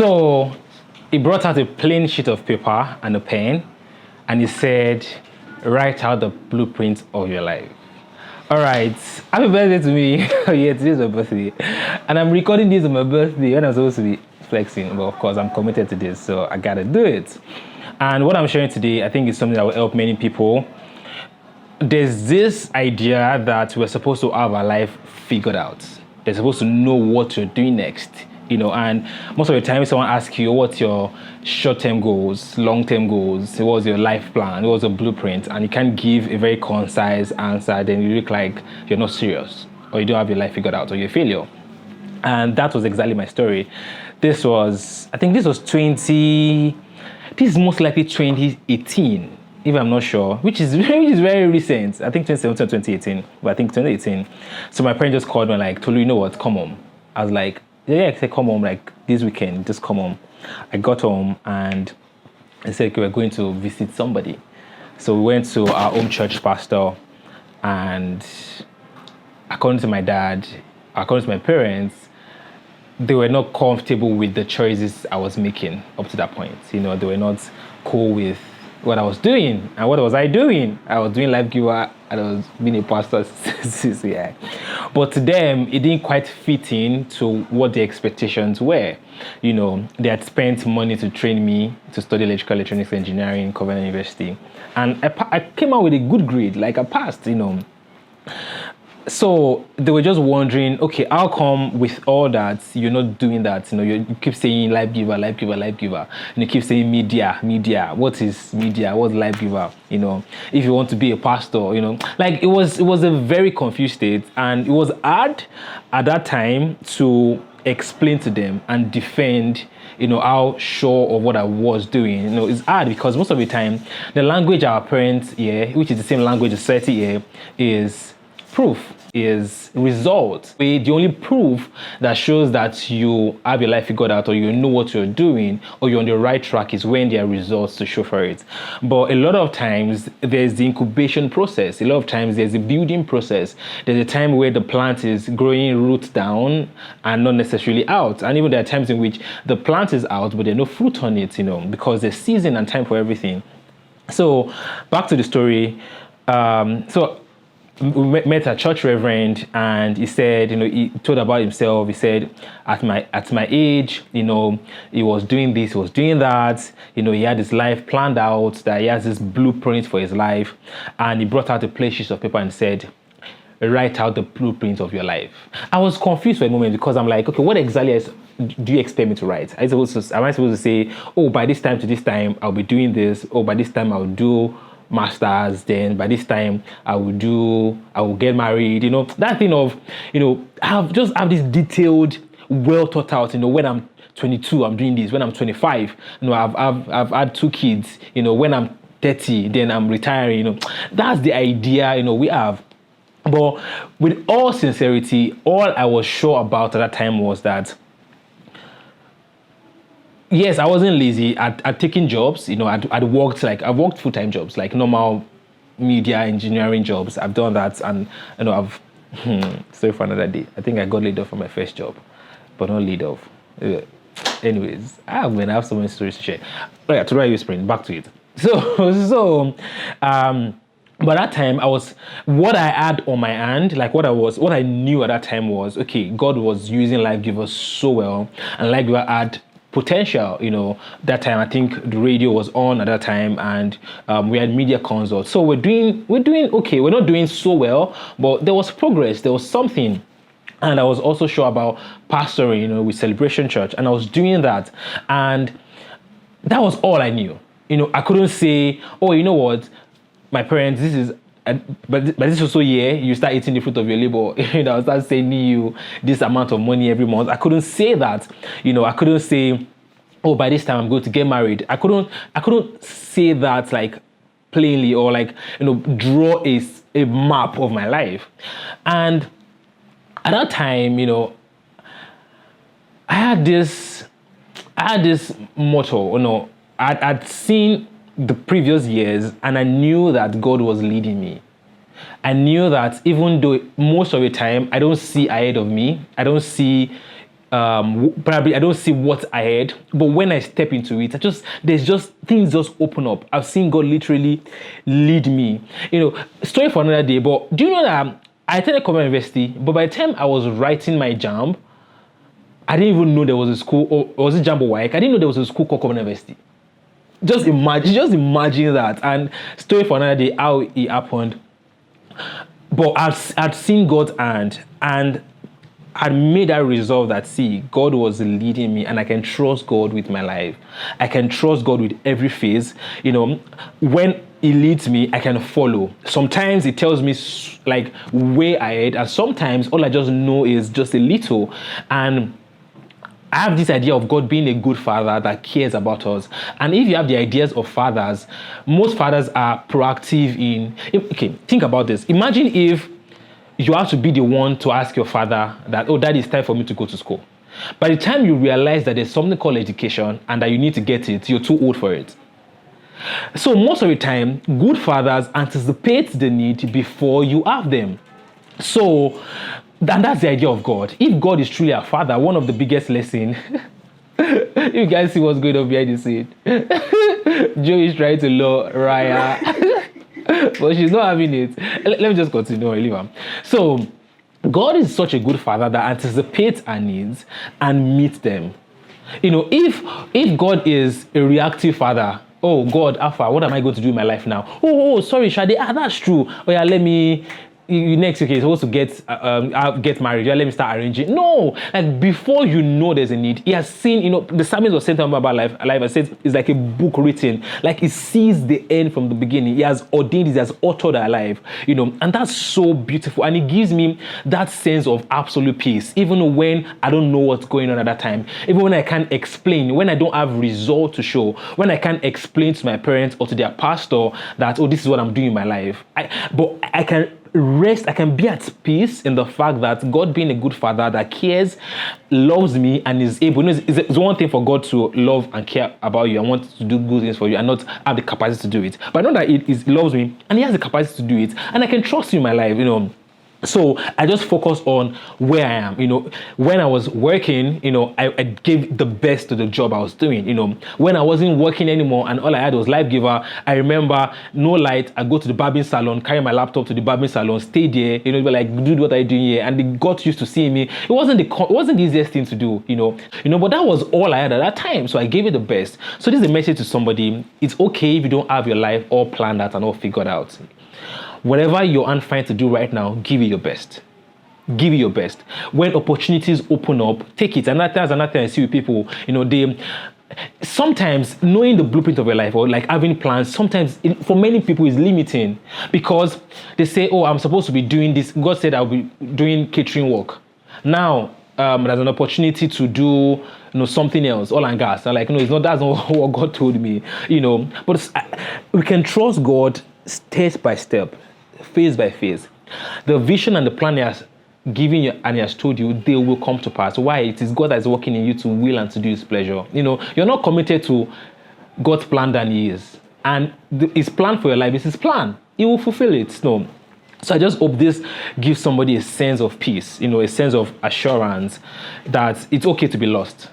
So he brought out a plain sheet of paper and a pen, and he said, write out the blueprint of your life. All right, happy birthday to me. Yeah, today's my birthday. And I'm recording this on my birthday when I'm supposed to be flexing. But of course, I'm committed to this, so I gotta do it. And what I'm sharing today, I think is something that will help many people. There's this idea that we're supposed to have our life figured out. They're supposed to know what you're doing next. And most of the time someone asks you, what's your short-term goals, long-term goals, what's your life plan, what's your blueprint, and you can't give a very concise answer, then you look like you're not serious, or you don't have your life figured out, or you're a failure. And that was exactly my story. This is most likely 2018, if I'm not sure, which is very recent. I think 2017 or 2018, but I think 2018. So my parents just called me like, Tolu, you know what, come home. I was like, yeah, I said, come home, like this weekend, just come home. I got home and I said, okay, we're going to visit somebody. So we went to our home church pastor, and according to my dad, according to my parents, they were not comfortable with the choices I was making up to that point. They were not cool with what I was doing. And what was I doing? I was doing life giver and I was being a pastor. Yeah. But to them, it didn't quite fit in to what the expectations were. They had spent money to train me to study electrical electronics engineering in Covenant University. And I came out with a good grade, like I passed, So they were just wondering, okay, how come with all that you're not doing that? You keep saying life giver, and you keep saying media. What is media? What's life giver? If you want to be a pastor, like it was a very confused state, and it was hard at that time to explain to them and defend how sure of what I was doing. It's hard because most of the time the language our parents hear, which is the same language society here, is proof, is result. The only proof that shows that you have your life figured out, or you know what you're doing, or you're on the right track, is when there are results to show for it. But a lot of times there's the incubation process. A lot of times there's the building process. There's a time where the plant is growing roots down and not necessarily out. And even there are times in which the plant is out, but there's no fruit on it, because there's season and time for everything. So back to the story. We met a church reverend, and he said, he told about himself. He said, at my age, he was doing this, he was doing that. He had his life planned out, that he has this blueprint for his life. And he brought out a plain sheet of paper and said, write out the blueprint of your life. I was confused for a moment, because I'm like, okay, what exactly do you expect me to write? Am I supposed to say, oh, by this time to this time, I'll be doing this. Oh, by this time, I'll do masters, then by this time I will get married, that thing of, have this detailed, well thought out, when I'm 22, I'm doing this, when I'm 25, I've had 2 kids, when I'm 30, then I'm retiring, that's the idea, we have. But with all sincerity, all I was sure about at that time was that, yes, I wasn't lazy. I'd taken jobs. I'd worked full-time jobs, like normal media engineering jobs. I've done that, and sorry for another day. I think I got laid off from my first job, but not laid off. Anyways, I have so many stories to share. Right, to write you spring. Back to it. So, but that time what I had on my hand, like what I knew at that time was, okay, God was using Life Giver so well, and Life Giver had potential. That time I think the radio was on at that time, and we had media consults. So we're doing okay. We're not doing so well, but there was progress. There was something. And I was also sure about pastoring, with Celebration Church, and I was doing that, and that was all I knew. I couldn't say, oh, you know what, my parents, this is. But this also you start eating the fruit of your labor. I start sending you this amount of money every month. I couldn't say that. I couldn't say, oh, by this time I'm going to get married. I couldn't say that like plainly, or like draw a map of my life. And at that time, I had this motto. I'd seen the previous years, and I knew that God was leading me. I knew that even though most of the time I don't see ahead of me, I don't see Probably I don't see what's ahead, but when I step into it, there's just things just open up. I've seen God literally lead me. Story for another day. But do you know that I attended Covenant University, but by the time I was writing my JAMB, I didn't even know there was a school, or was it JAMB or WAEC? I didn't know there was a school called Covenant University. Just imagine that. And story for another day, how it happened. But I'd seen God's hand, and I made that resolve that, see, God was leading me, and I can trust God with my life. I can trust God with every phase. When He leads me, I can follow. Sometimes He tells me like way ahead, and sometimes all I just know is just a little. And I have this idea of God being a good father that cares about us. And if you have the ideas of fathers, most fathers are proactive in... Okay, think about this. Imagine if you have to be the one to ask your father that, oh, Daddy, it's time for me to go to school. By the time you realize that there's something called education and that you need to get it, you're too old for it. So most of the time, good fathers anticipate the need before you have them. So... and that's the idea of God. If God is truly a father, one of the biggest lessons, you guys see what's going on behind the scene. Joe is trying to lure Raya, but she's not having it. Let me just continue. Leave her. So, God is such a good father that anticipates our needs and meets them. If God is a reactive father, oh God, Alpha, what am I going to do in my life now? Oh, sorry, Shade. That's true. Oh yeah, let me... next, okay, you're supposed to get married. Yeah, let me start arranging. No, like before you know there's a need, He has seen, the psalmist was saying about life. I said it's like a book written. Like He sees the end from the beginning. He has ordained it, He has authored our life, and that's so beautiful. And it gives me that sense of absolute peace, even when I don't know what's going on at that time, even when I can't explain, when I don't have result to show, when I can't explain to my parents or to their pastor that, oh, this is what I'm doing in my life. But I can rest, I can be at peace in the fact that God, being a good father that cares, loves me, and is able. It's one thing for God to love and care about you and want to do good things for you and not have the capacity to do it. But I know that He loves me and He has the capacity to do it, and I can trust you in my life, So I just focus on where I am. When I was working, I gave the best to the job I was doing. When I wasn't working anymore and all I had was Life Giver, I remember no light. I go to the barbing salon, carry my laptop to the barbing salon, stay there. Be like, dude, what are you doing here? And they got used to seeing me. It wasn't the easiest thing to do. But that was all I had at that time. So I gave it the best. So this is a message to somebody. It's okay if you don't have your life all planned out and all figured out. Whatever you're unfine to do right now, give it your best. Give it your best. When opportunities open up, take it. And that's another thing I see with people. They sometimes knowing the blueprint of your life or like having plans, sometimes for many people is limiting because they say, oh, I'm supposed to be doing this. God said I'll be doing catering work. Now, there's an opportunity to do something else, oil and gas. I'm like, no, that's not what God told me. But we can trust God step by step, phase by phase. The vision and the plan He has given you and He has told you, they will come to pass. Why? It is God that is working in you to will and to do His pleasure. You're not committed to God's plan than He is. And His plan for your life is His plan. He will fulfill it. No. So I just hope this gives somebody a sense of peace, a sense of assurance that it's okay to be lost.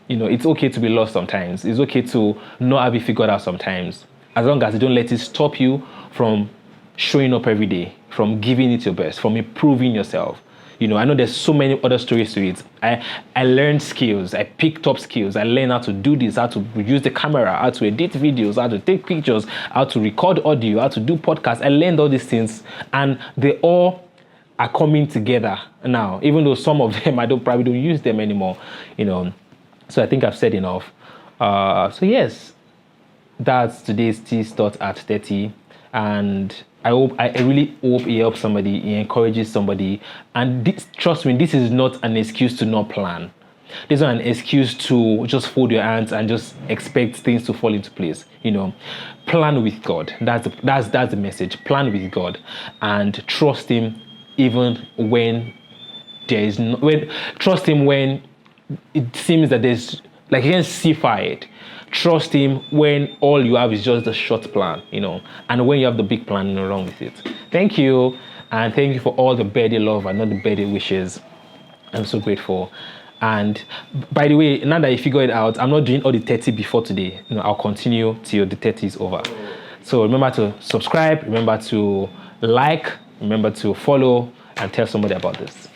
It's okay to be lost sometimes. It's okay to not have it figured out sometimes. As long as you don't let it stop you from showing up every day, from giving it your best, from improving yourself. I know there's so many other stories to it. I learned skills. I picked up skills. I learned how to do this, how to use the camera, how to edit videos, how to take pictures, how to record audio, how to do podcasts. I learned all these things, and they all are coming together now, even though some of them I probably don't use them anymore. So I think I've said enough. So yes, that's today's T's thought at 30, and I really hope it helps somebody, it encourages somebody. And trust me, this is not an excuse to not plan. This is not an excuse to just fold your hands and just expect things to fall into place. Plan with God. That's the message. Plan with God and trust Him even when trust Him when it seems that there's like you can't see fire. Trust Him when all you have is just the short plan, and when you have the big plan along with it. Thank you, and thank you for all the birthday love and all the birthday wishes. I'm so grateful. And by the way, now that you figure it out, I'm not doing all the 30 before today. I'll continue till the 30 is over. So remember to subscribe, remember to like, remember to follow, and tell somebody about this.